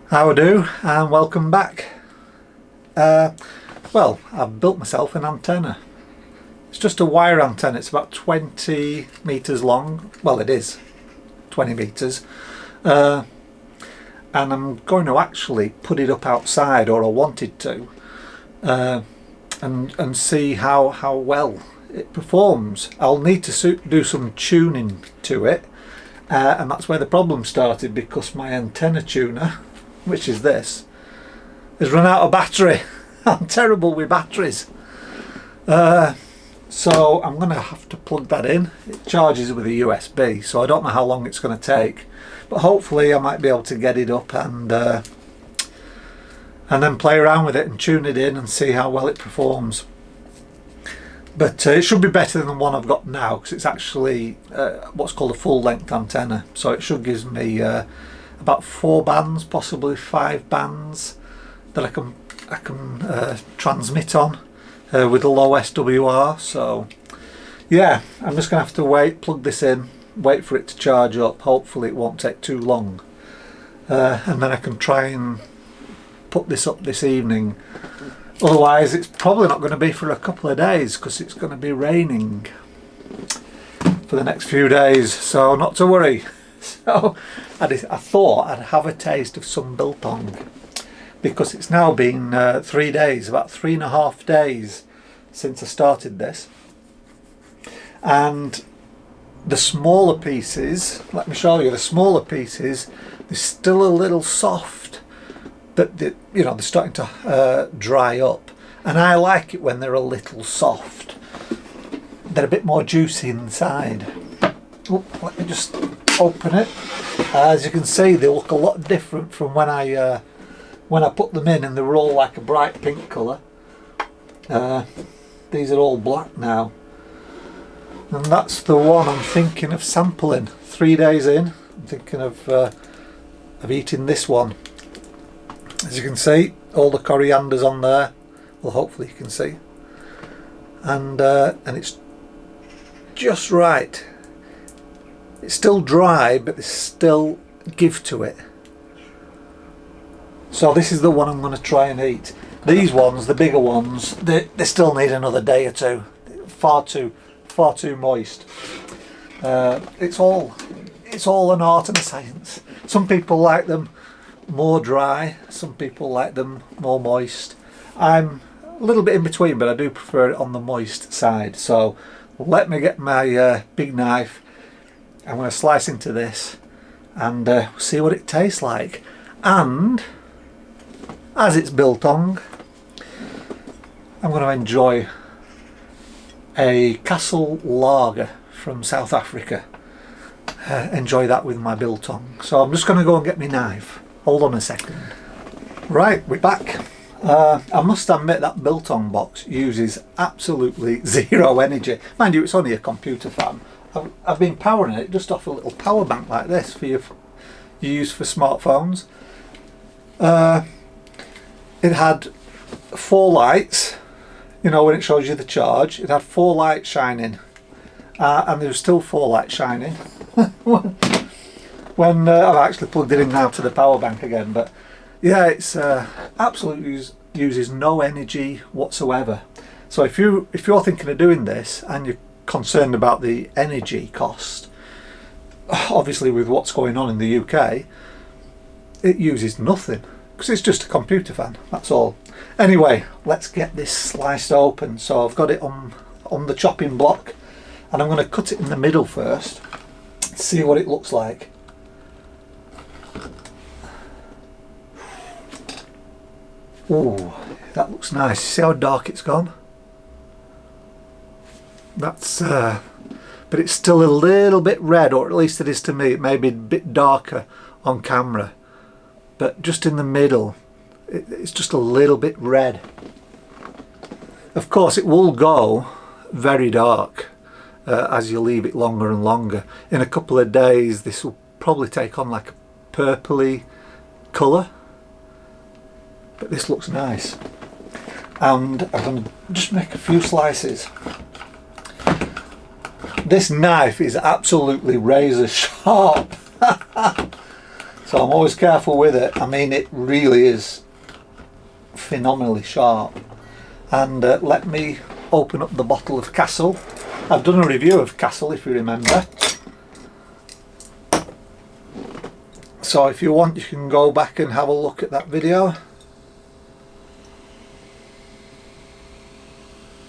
How do, and welcome back. Well, I've built myself an antenna. It's just a wire antenna. It's about 20 metres long. Well, it is 20 metres. And I'm going to actually put it up outside, or I wanted to, and see how well it performs. I'll need to do some tuning to it, and that's where the problem started, because my antenna tuner, which is this, has run out of battery. I'm terrible with batteries. So I'm going to have to plug that in. It charges with a USB, so I don't know how long it's going to take, but hopefully I might be able to get it up and then play around with it and tune it in and see how well it performs. But it should be better than the one I've got now, because it's actually what's called a full length antenna, so it should give me about 4 bands, possibly 5 bands that I can transmit on with a low SWR. So yeah, I'm just gonna have to plug this in, wait for it to charge up. Hopefully it won't take too long, and then I can try and put this up this evening. Otherwise it's probably not going to be for a couple of days, because it's going to be raining for the next few days, so not to worry. So I thought I'd have a taste of some biltong, because it's now been 3 days, about 3.5 days since I started this, and the smaller pieces, let me show you, the smaller pieces, they're still a little soft, but they're starting to dry up, and I like it when they're a little soft. They're a bit more juicy inside. Oh, let me just open it. As you can see, they look a lot different from when I put them in, and they were all like a bright pink colour. These are all black now, and that's the one I'm thinking of sampling. 3 days in, I'm thinking of eating this one. As you can see, all the coriander's on there. Well, hopefully you can see, and it's just right. It's still dry, but there's still give to it. So this is the one I'm going to try and eat. These ones, the bigger ones, they still need another day or two. Far too moist. It's all an art and a science. Some people like them more dry, some people like them more moist. I'm a little bit in between, but I do prefer it on the moist side. So let me get my big knife. I'm going to slice into this and see what it tastes like. And as it's biltong, I'm going to enjoy a Castle Lager from South Africa. Enjoy that with my biltong. So I'm just going to go and get my knife. Hold on a second. Right, we're back. I must admit that biltong box uses absolutely zero energy. Mind you, it's only a computer fan. I've been powering it just off a little power bank like this for you use for smartphones. It had 4 lights, when it shows you the charge. It had 4 lights shining, and there was still 4 lights shining when I've actually plugged it in now to the power bank again. But yeah, it's absolutely uses no energy whatsoever. So if you're thinking of doing this and you're concerned about the energy cost, obviously with what's going on in the UK, it uses nothing, because it's just a computer fan, that's all. Anyway, let's get this sliced open. So I've got it on the chopping block, and I'm going to cut it in the middle first, see what it looks like. Ooh, that looks nice. See how dark it's gone? That's but it's still a little bit red, or at least it is to me. It may be a bit darker on camera, but just in the middle it's just a little bit red. Of course it will go very dark as you leave it longer and longer. In a couple of days this will probably take on like a purpley colour, but this looks nice. And I'm going to just make a few slices. This knife is absolutely razor sharp. So I'm always careful with it. I mean, it really is phenomenally sharp. And let me open up the bottle of Castle. I've done a review of Castle, if you remember. So if you want, you can go back and have a look at that video.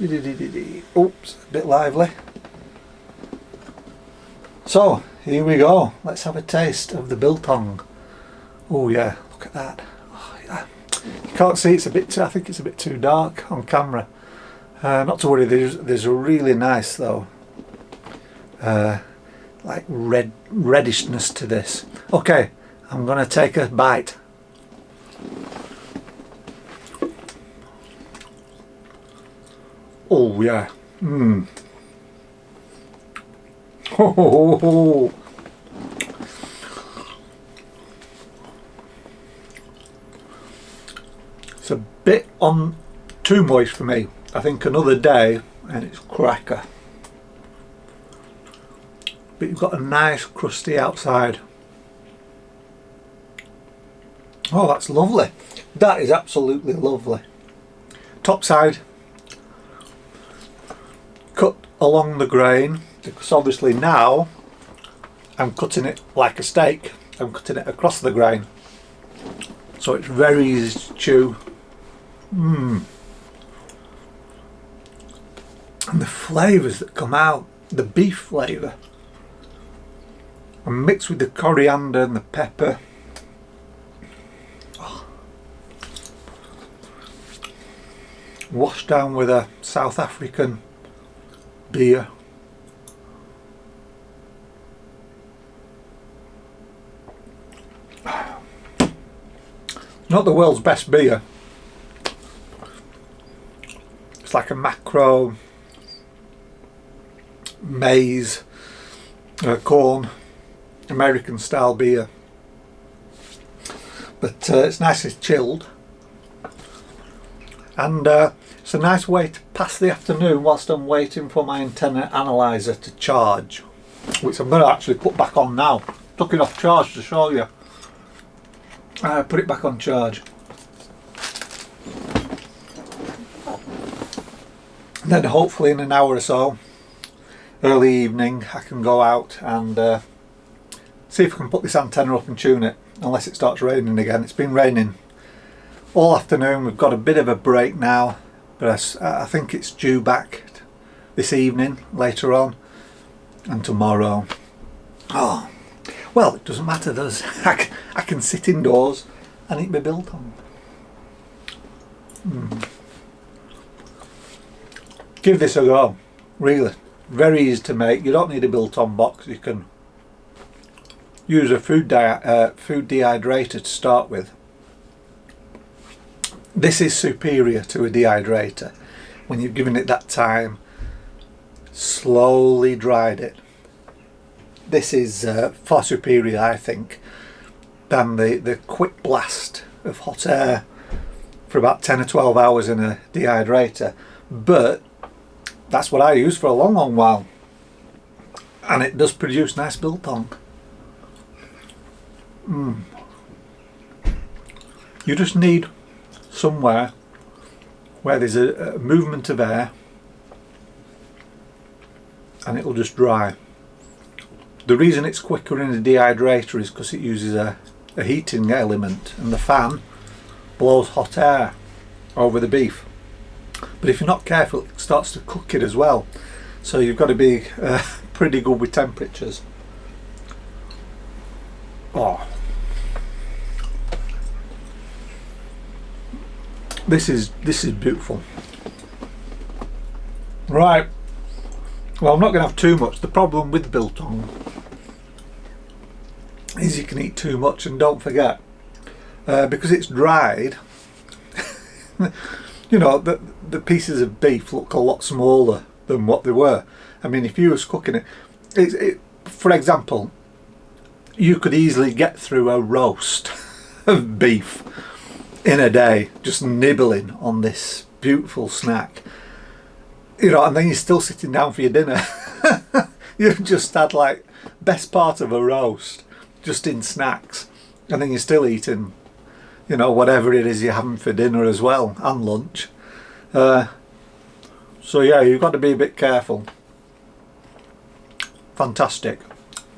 Oops, a bit lively. So here we go. Let's have a taste of the Biltong. Oh yeah, look at that. Oh, yeah. You can't see, it's a bit. I think it's a bit too dark on camera. Not to worry. There's a really nice though, like reddishness to this. Okay, I'm gonna take a bite. Oh yeah. Mmm. Oh. It's a bit too moist for me. I think another day and it's cracker. But you've got a nice crusty outside. Oh, that's lovely. That is absolutely lovely. Top side cut along the grain, because obviously now I'm cutting it like a steak. I'm cutting it across the grain, so it's very easy to chew. And the flavours that come out, the beef flavour, and mixed with the coriander and the pepper. Oh. Washed down with a South African beer. Not the world's best beer. It's like a macro maize corn American style beer, but it's nicely chilled, and it's a nice way to pass the afternoon whilst I'm waiting for my antenna analyzer to charge, which I'm going to actually put back on now. Took it off charge to show you. Put it back on charge. And then hopefully in an hour or so, early evening, I can go out and see if I can put this antenna up and tune it, unless it starts raining again. It's been raining all afternoon. We've got a bit of a break now, but I think it's due back this evening, later on, and tomorrow. Oh, well, it doesn't matter, does I can sit indoors and eat my biltong. Give this a go, really. Very easy to make. You don't need a biltong box. You can use a food dehydrator to start with. This is superior to a dehydrator. When you've given it that time, slowly dried it. This is far superior, I think, than the quick blast of hot air for about 10 or 12 hours in a dehydrator. But that's what I use for a long while, and it does produce nice biltong. You just need somewhere where there's a movement of air and it'll just dry. The reason it's quicker in a dehydrator is because it uses a heating element, and the fan blows hot air over the beef. But if you're not careful, it starts to cook it as well. So you've got to be pretty good with temperatures. Oh, this is beautiful. Right. Well, I'm not going to have too much. The problem with biltong is you can eat too much, and don't forget, because it's dried. You know, the pieces of beef look a lot smaller than what they were. I mean, if you was cooking it, for example, you could easily get through a roast of beef in a day, just nibbling on this beautiful snack. You know, and then you're still sitting down for your dinner. You've just had like best part of a roast, just in snacks. and then you're still eating, you know, whatever it is you're having for dinner as well, and lunch. So yeah, you've got to be a bit careful. Fantastic.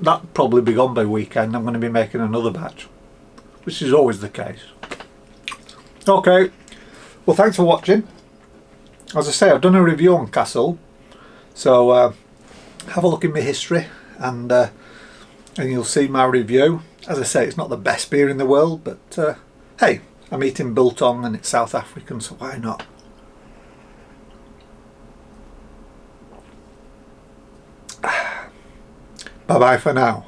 That'll probably be gone by weekend. I'm going to be making another batch, which is always the case. Okay, well, thanks for watching. As I say, I've done a review on Castle, so have a look in my history, and you'll see my review. As I say, it's not the best beer in the world, but hey, I'm eating Biltong and it's South African, so why not? Bye bye for now.